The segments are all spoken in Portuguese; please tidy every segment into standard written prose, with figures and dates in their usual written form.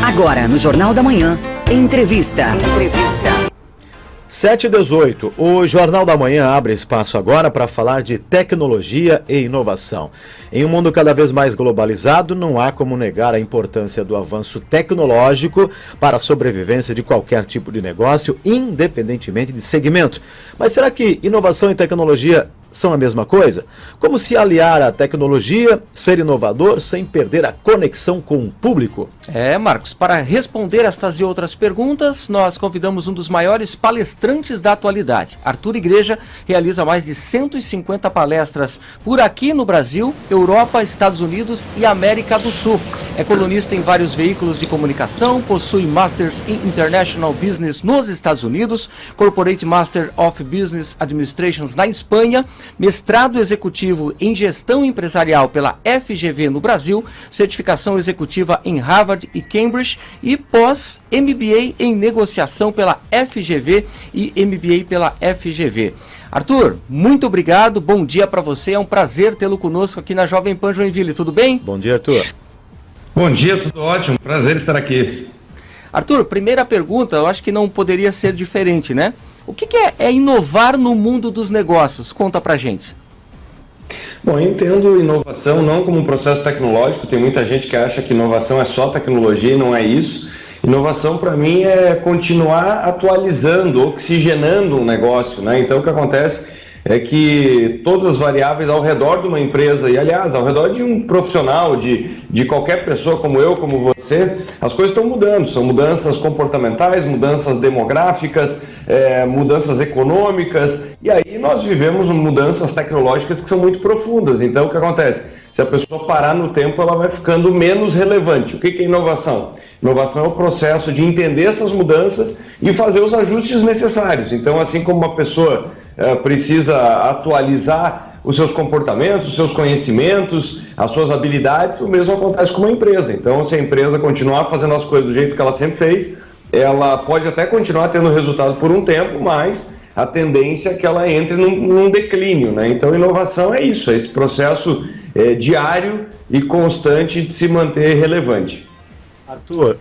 Agora, no Jornal da Manhã, entrevista. 7h18, o Jornal da Manhã abre espaço agora para falar de tecnologia e inovação. Em um mundo cada vez mais globalizado, não há como negar a importância do avanço tecnológico para a sobrevivência de qualquer tipo de negócio, independentemente de segmento. Mas será que inovação e tecnologia são a mesma coisa? Como se aliar à tecnologia, ser inovador sem perder a conexão com o público? Marcos, para responder estas e outras perguntas, nós convidamos um dos maiores palestrantes da atualidade. Arthur Igreja realiza mais de 150 palestras por aqui no Brasil, Europa, Estados Unidos e América do Sul. É colunista em vários veículos de comunicação, possui Masters in International Business nos Estados Unidos, Corporate Master of Business Administrations na Espanha, mestrado executivo em gestão empresarial pela FGV no Brasil, certificação executiva em Harvard e Cambridge e pós-MBA em negociação pela FGV e MBA pela FGV. Arthur, muito obrigado, bom dia para você, é um prazer tê-lo conosco aqui na Jovem Pan Joinville, tudo bem? Bom dia, Arthur. Bom dia, tudo ótimo, prazer estar aqui. Arthur, primeira pergunta, eu acho que não poderia ser diferente, né? O que é inovar no mundo dos negócios? Conta pra gente. Bom, eu entendo inovação não como um processo tecnológico, tem muita gente que acha que inovação é só tecnologia e não é isso. Inovação para mim é continuar atualizando, oxigenando um negócio, né? Então o que acontece é que todas as variáveis ao redor de uma empresa, e aliás, ao redor de um profissional, de qualquer pessoa como eu, como você, as coisas estão mudando, são mudanças comportamentais, mudanças demográficas, mudanças econômicas, e aí nós vivemos mudanças tecnológicas que são muito profundas. Então o que acontece? Se a pessoa parar no tempo, ela vai ficando menos relevante. O que é inovação? Inovação é o processo de entender essas mudanças e fazer os ajustes necessários. Então, assim como uma pessoa precisa atualizar os seus comportamentos, os seus conhecimentos, as suas habilidades, o mesmo acontece com uma empresa. Então, se a empresa continuar fazendo as coisas do jeito que ela sempre fez, ela pode até continuar tendo resultado por um tempo, mas a tendência é que ela entre num declínio, né? Então, inovação é isso, é esse processo diário e constante de se manter relevante.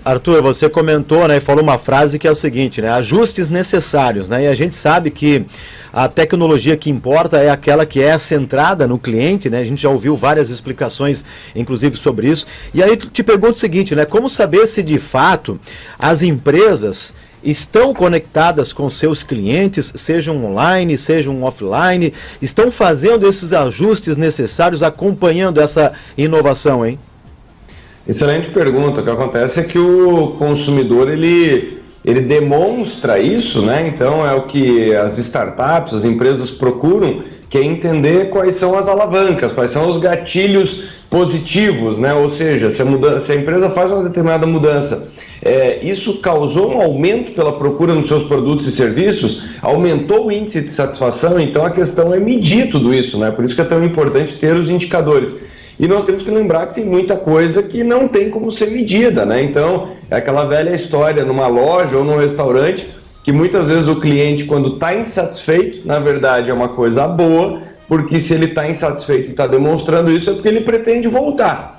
Arthur, você comentou, né, e falou uma frase que é o seguinte, né, ajustes necessários, né, e a gente sabe que a tecnologia que importa é aquela que é centrada no cliente, né, a gente já ouviu várias explicações, inclusive, sobre isso, e aí te pergunto o seguinte, né, como saber se de fato as empresas estão conectadas com seus clientes, sejam online, sejam offline, estão fazendo esses ajustes necessários, acompanhando essa inovação, hein? Excelente pergunta. O que acontece é que o consumidor ele demonstra isso, né? Então é o que as startups, as empresas procuram, que é entender quais são as alavancas, quais são os gatilhos positivos, né? Ou seja, se a empresa faz uma determinada mudança, isso causou um aumento pela procura nos seus produtos e serviços, aumentou o índice de satisfação, então a questão é medir tudo isso, né? Por isso que é tão importante ter os indicadores. E nós temos que lembrar que tem muita coisa que não tem como ser medida, né? Então, é aquela velha história numa loja ou num restaurante, que muitas vezes o cliente, quando está insatisfeito, na verdade é uma coisa boa, porque se ele está insatisfeito e está demonstrando isso, é porque ele pretende voltar.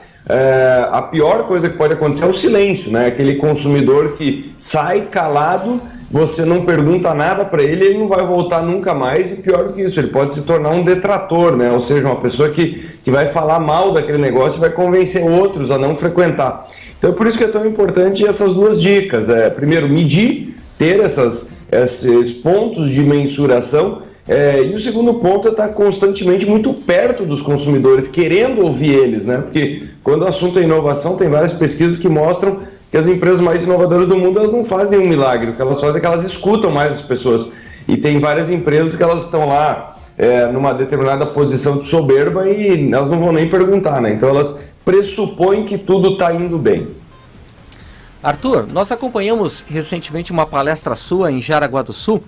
A pior coisa que pode acontecer é o silêncio, né? Aquele consumidor que sai calado, você não pergunta nada para ele, ele não vai voltar nunca mais, e pior do que isso, ele pode se tornar um detrator, né? Ou seja, uma pessoa que vai falar mal daquele negócio e vai convencer outros a não frequentar. Então, por isso que é tão importante essas duas dicas. Primeiro, medir, ter esses pontos de mensuração, e o segundo ponto é estar constantemente muito perto dos consumidores, querendo ouvir eles, né? Porque quando o assunto é inovação, tem várias pesquisas que mostram que as empresas mais inovadoras do mundo, elas não fazem nenhum milagre. O que elas fazem é que elas escutam mais as pessoas. E tem várias empresas que elas estão lá numa determinada posição de soberba e elas não vão nem perguntar, né? Então elas pressupõem que tudo está indo bem. Arthur, nós acompanhamos recentemente uma palestra sua em Jaraguá do Sul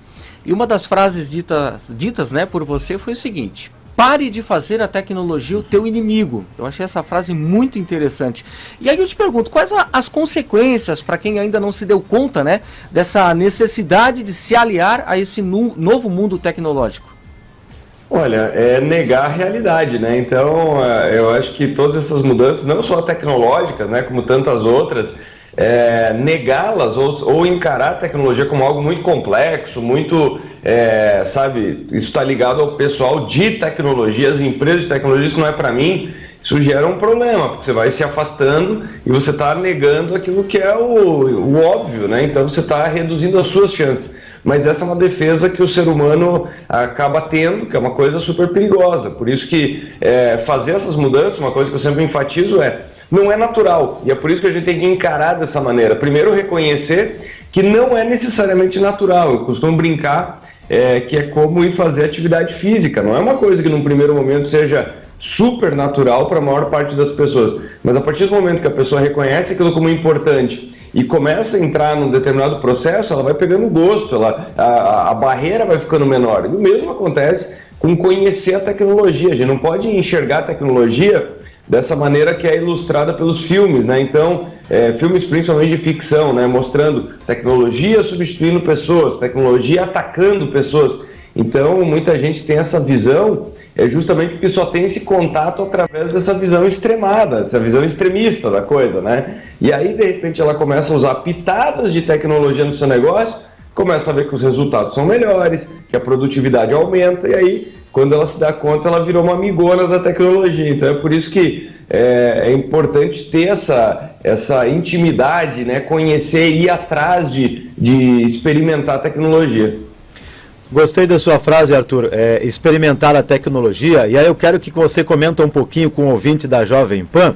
e uma das frases ditas, né, por você foi o seguinte: pare de fazer a tecnologia o teu inimigo. Eu achei essa frase muito interessante. E aí eu te pergunto, quais as consequências para quem ainda não se deu conta, né, dessa necessidade de se aliar a esse novo mundo tecnológico? Olha, é negar a realidade, né? Então, eu acho que todas essas mudanças, não só tecnológicas, né, como tantas outras, negá-las ou encarar a tecnologia como algo muito complexo, muito, sabe, isso está ligado ao pessoal de tecnologia, as empresas de tecnologia, isso não é para mim. Isso gera um problema, porque você vai se afastando e você está negando aquilo que é o óbvio, né? Então você está reduzindo as suas chances. Mas essa é uma defesa que o ser humano acaba tendo, que é uma coisa super perigosa. Por isso que fazer essas mudanças, uma coisa que eu sempre enfatizo não é natural. E é por isso que a gente tem que encarar dessa maneira. Primeiro, reconhecer que não é necessariamente natural. Eu costumo brincar que é como ir fazer atividade física. Não é uma coisa que num primeiro momento seja super natural para a maior parte das pessoas, mas a partir do momento que a pessoa reconhece aquilo como importante e começa a entrar num determinado processo, ela vai pegando gosto, a barreira vai ficando menor. E o mesmo acontece com conhecer a tecnologia. A gente não pode enxergar a tecnologia dessa maneira que é ilustrada pelos filmes, né? Então, filmes principalmente de ficção, né? Mostrando tecnologia substituindo pessoas, tecnologia atacando pessoas. Então, muita gente tem essa visão justamente porque só tem esse contato através dessa visão extremada, essa visão extremista da coisa, né? E aí, de repente, ela começa a usar pitadas de tecnologia no seu negócio, começa a ver que os resultados são melhores, que a produtividade aumenta, e aí, quando ela se dá conta, ela virou uma amigona da tecnologia. Então, é por isso que é importante ter essa intimidade, né? Conhecer e ir atrás de experimentar a tecnologia. Gostei da sua frase, Arthur, experimentar a tecnologia, e aí eu quero que você comenta um pouquinho com o ouvinte da Jovem Pan,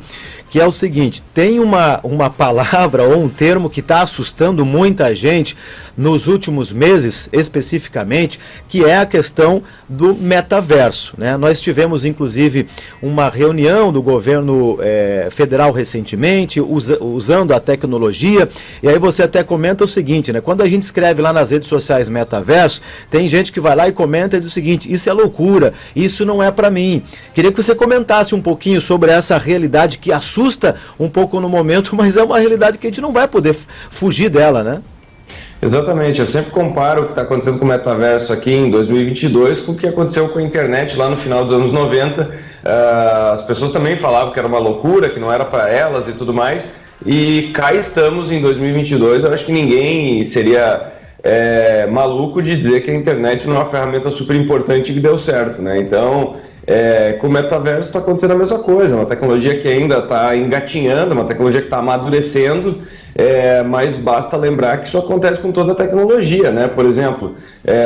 que é o seguinte, tem uma palavra ou um termo que está assustando muita gente nos últimos meses, especificamente, que é a questão do metaverso, né? Nós tivemos, inclusive, uma reunião do governo federal recentemente, usando a tecnologia, e aí você até comenta o seguinte, né? Quando a gente escreve lá nas redes sociais metaverso, tem gente que vai lá e comenta e diz o seguinte, isso é loucura, isso não é para mim. Queria que você comentasse um pouquinho sobre essa realidade que assusta um pouco no momento, mas é uma realidade que a gente não vai poder fugir dela, né? Exatamente, eu sempre comparo o que está acontecendo com o metaverso aqui em 2022 com o que aconteceu com a internet lá no final dos anos 90. As pessoas também falavam que era uma loucura, que não era para elas e tudo mais, e cá estamos em 2022, eu acho que ninguém seria maluco de dizer que a internet não é uma ferramenta super importante que deu certo, né? Então, com o metaverso está acontecendo a mesma coisa, uma tecnologia que ainda está engatinhando, uma tecnologia que está amadurecendo, mas basta lembrar que isso acontece com toda a tecnologia, né? Por exemplo,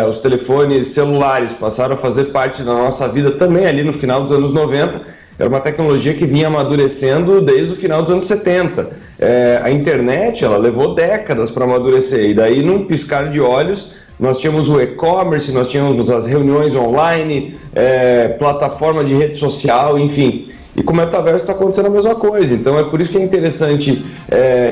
os telefones celulares passaram a fazer parte da nossa vida também ali no final dos anos 90, era uma tecnologia que vinha amadurecendo desde o final dos anos 70. A internet, ela levou décadas para amadurecer, e daí num piscar de olhos nós tínhamos o e-commerce, nós tínhamos as reuniões online, plataforma de rede social, enfim. E com o metaverso está acontecendo a mesma coisa. Então é por isso que é interessante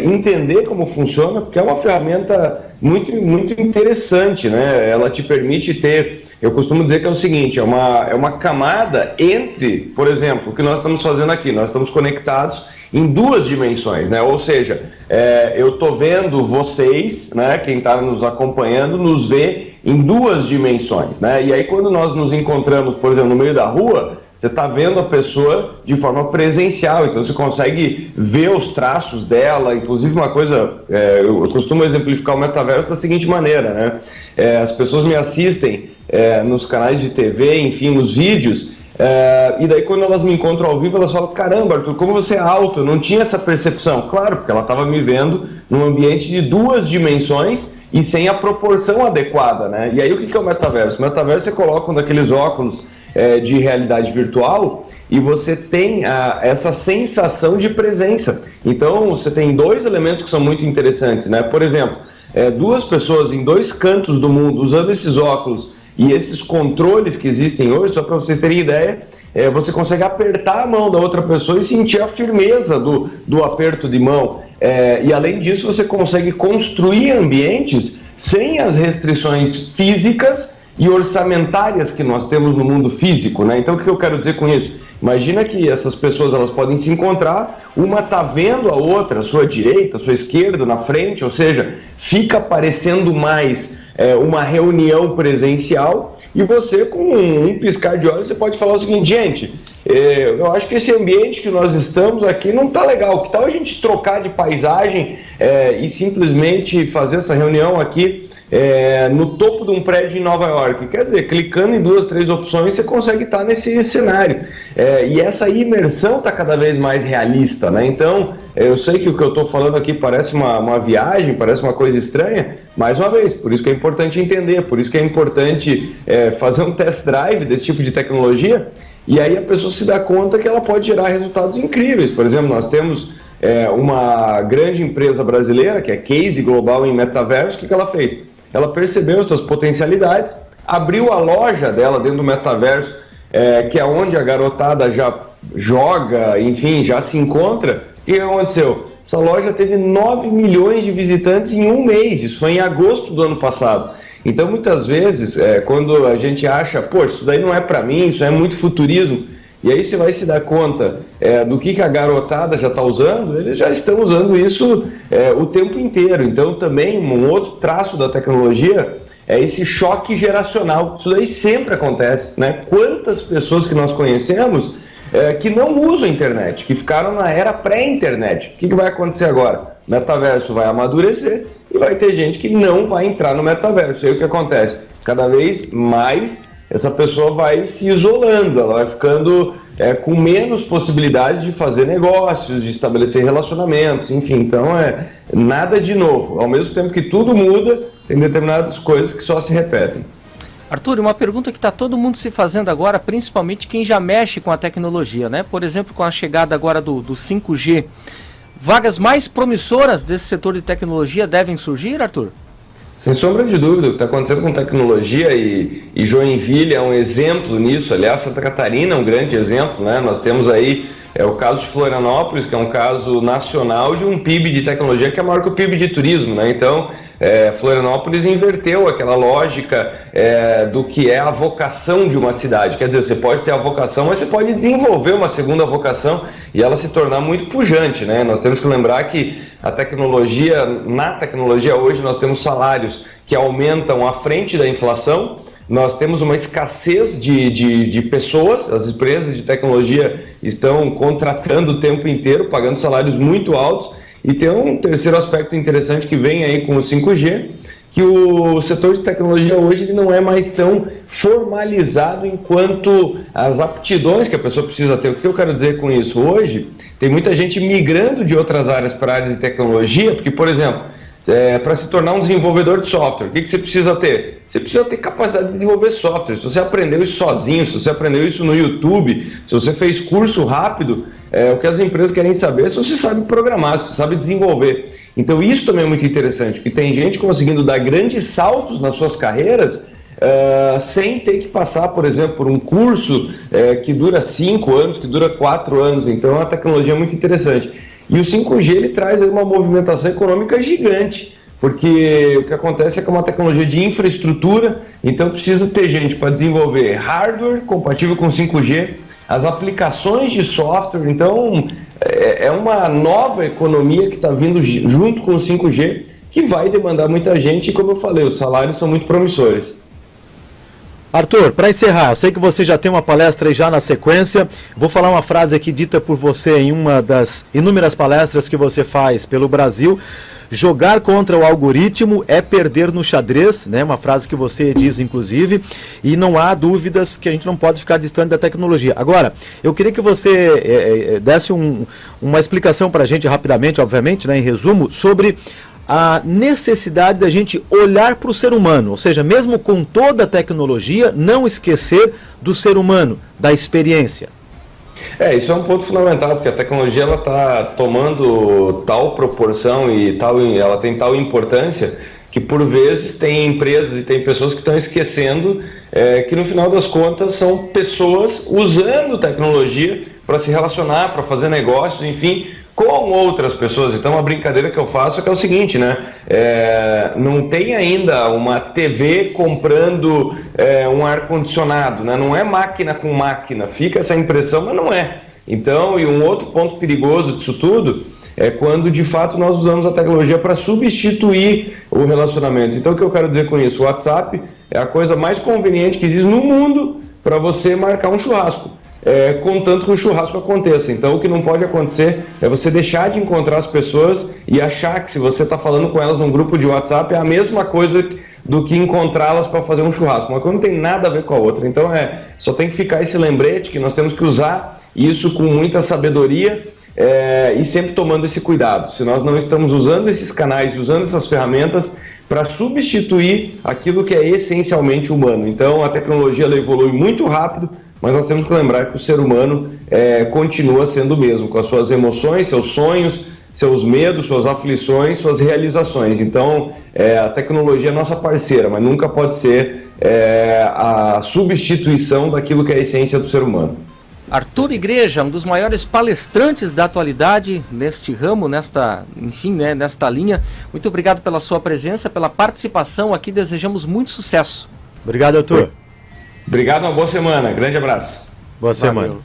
entender como funciona, porque é uma ferramenta muito, muito interessante, né? Ela te permite ter, eu costumo dizer que é o seguinte, é uma camada entre, por exemplo, o que nós estamos fazendo aqui, nós estamos conectados em duas dimensões, né? Ou seja, eu estou vendo vocês, né? Quem está nos acompanhando, nos vê em duas dimensões, né? E aí quando nós nos encontramos, por exemplo, no meio da rua, você está vendo a pessoa de forma presencial, então você consegue ver os traços dela. Inclusive uma coisa, eu costumo exemplificar o metaverso da seguinte maneira, né? As pessoas me assistem nos canais de TV, enfim, nos vídeos, e daí quando elas me encontram ao vivo, elas falam, caramba, Arthur, como você é alto, eu não tinha essa percepção. Claro, porque ela estava me vendo num ambiente de duas dimensões e sem a proporção adequada, né? E aí o que é o metaverso? O metaverso você coloca um daqueles óculos de realidade virtual e você tem essa sensação de presença. Então você tem dois elementos que são muito interessantes, né? Por exemplo, duas pessoas em dois cantos do mundo usando esses óculos e esses controles que existem hoje, só para vocês terem ideia, você consegue apertar a mão da outra pessoa e sentir a firmeza do aperto de mão. E além disso, você consegue construir ambientes sem as restrições físicas e orçamentárias que nós temos no mundo físico, né? Então o que eu quero dizer com isso? Imagina que essas pessoas elas podem se encontrar, uma está vendo a outra, a sua direita, a sua esquerda, na frente, ou seja, fica parecendo mais uma reunião presencial, e você com um piscar de olhos você pode falar o seguinte, gente, Eu acho que esse ambiente que nós estamos aqui não está legal. Que tal a gente trocar de paisagem e simplesmente fazer essa reunião aqui no topo de um prédio em Nova York? Quer dizer, clicando em 2, 3 opções, você consegue estar nesse cenário. E essa imersão está cada vez mais realista, né? Então, eu sei que o que eu estou falando aqui parece uma viagem, parece uma coisa estranha, mais uma vez, por isso que é importante entender, por isso que é importante fazer um test drive desse tipo de tecnologia, e aí a pessoa se dá conta que ela pode gerar resultados incríveis. Por exemplo, nós temos uma grande empresa brasileira, que é Case Global em metaverso. O que ela fez? Ela percebeu essas potencialidades, abriu a loja dela dentro do metaverso, que é onde a garotada já joga, enfim, já se encontra. O que aconteceu? Essa loja teve 9 milhões de visitantes em um mês, isso foi em agosto do ano passado. Então, muitas vezes, quando a gente acha, pô, isso daí não é para mim, isso é muito futurismo, e aí você vai se dar conta do que a garotada já está usando, eles já estão usando isso o tempo inteiro. Então, também, um outro traço da tecnologia é esse choque geracional. Isso daí sempre acontece, né? Quantas pessoas que nós conhecemos que não usam a internet, que ficaram na era pré-internet. O que vai acontecer agora? O metaverso vai amadurecer e vai ter gente que não vai entrar no metaverso. E aí o que acontece? Cada vez mais essa pessoa vai se isolando, ela vai ficando com menos possibilidades de fazer negócios, de estabelecer relacionamentos, enfim. Então, nada de novo. Ao mesmo tempo que tudo muda, tem determinadas coisas que só se repetem. Arthur, uma pergunta que está todo mundo se fazendo agora, principalmente quem já mexe com a tecnologia, né? Por exemplo, com a chegada agora do 5G, vagas mais promissoras desse setor de tecnologia devem surgir, Arthur? Sem sombra de dúvida, o que está acontecendo com tecnologia e Joinville é um exemplo nisso. Aliás, Santa Catarina é um grande exemplo, né? Nós temos aí o caso de Florianópolis, que é um caso nacional de um PIB de tecnologia que é maior que o PIB de turismo, né? Então, Florianópolis inverteu aquela lógica do que é a vocação de uma cidade. Quer dizer, você pode ter a vocação, mas você pode desenvolver uma segunda vocação e ela se tornar muito pujante, né? Nós temos que lembrar que na tecnologia hoje nós temos salários que aumentam à frente da inflação. Nós temos uma escassez de pessoas, as empresas de tecnologia estão contratando o tempo inteiro, pagando salários muito altos, e tem um terceiro aspecto interessante que vem aí com o 5G, que o setor de tecnologia hoje ele não é mais tão formalizado enquanto as aptidões que a pessoa precisa ter. O que eu quero dizer com isso? Hoje tem muita gente migrando de outras áreas para áreas de tecnologia, porque, por exemplo, para se tornar um desenvolvedor de software, o que você precisa ter? Você precisa ter capacidade de desenvolver software. Se você aprendeu isso sozinho, se você aprendeu isso no YouTube, se você fez curso rápido, o que as empresas querem saber é se você sabe programar, se você sabe desenvolver. Então isso também é muito interessante, porque tem gente conseguindo dar grandes saltos nas suas carreiras sem ter que passar, por exemplo, por um curso que dura 5 anos, que dura 4 anos. Então é uma tecnologia muito interessante. E o 5G ele traz aí uma movimentação econômica gigante, porque o que acontece é que é uma tecnologia de infraestrutura, então precisa ter gente para desenvolver hardware compatível com 5G, as aplicações de software. Então é uma nova economia que está vindo junto com o 5G, que vai demandar muita gente e, como eu falei, os salários são muito promissores. Arthur, para encerrar, eu sei que você já tem uma palestra aí já na sequência, vou falar uma frase aqui dita por você em uma das inúmeras palestras que você faz pelo Brasil: jogar contra o algoritmo é perder no xadrez, né? Uma frase que você diz, inclusive, e não há dúvidas que a gente não pode ficar distante da tecnologia. Agora, eu queria que você desse uma explicação para a gente rapidamente, obviamente, né, em resumo, sobre a necessidade da gente olhar para o ser humano, ou seja, mesmo com toda a tecnologia, não esquecer do ser humano, da experiência. Isso é um ponto fundamental, porque a tecnologia ela está tomando tal proporção e ela tem tal importância que por vezes tem empresas e tem pessoas que estão esquecendo que no final das contas são pessoas usando tecnologia para se relacionar, para fazer negócios, enfim, com outras pessoas. Então, uma brincadeira que eu faço é que é o seguinte, né? Não tem ainda uma TV comprando um ar-condicionado, né? Não é máquina com máquina, fica essa impressão, mas não é. Então, e um outro ponto perigoso disso tudo é quando, de fato, nós usamos a tecnologia para substituir o relacionamento. Então, o que eu quero dizer com isso? O WhatsApp é a coisa mais conveniente que existe no mundo para você marcar um churrasco. contanto que o churrasco aconteça. Então o que não pode acontecer é você deixar de encontrar as pessoas e achar que se você está falando com elas num grupo de WhatsApp é a mesma coisa do que encontrá-las para fazer um churrasco. Uma coisa não tem nada a ver com a outra. Então só tem que ficar esse lembrete que nós temos que usar isso com muita sabedoria e sempre tomando esse cuidado. Se nós não estamos usando esses canais, usando essas ferramentas para substituir aquilo que é essencialmente humano. Então a tecnologia ela evolui muito rápido, mas nós temos que lembrar que o ser humano continua sendo o mesmo, com as suas emoções, seus sonhos, seus medos, suas aflições, suas realizações. Então, a tecnologia é nossa parceira, mas nunca pode ser a substituição daquilo que é a essência do ser humano. Arthur Igreja, um dos maiores palestrantes da atualidade neste ramo, nesta linha. Muito obrigado pela sua presença, pela participação aqui. Desejamos muito sucesso. Obrigado, Arthur. Obrigado, uma boa semana. Grande abraço. Boa semana. Valeu.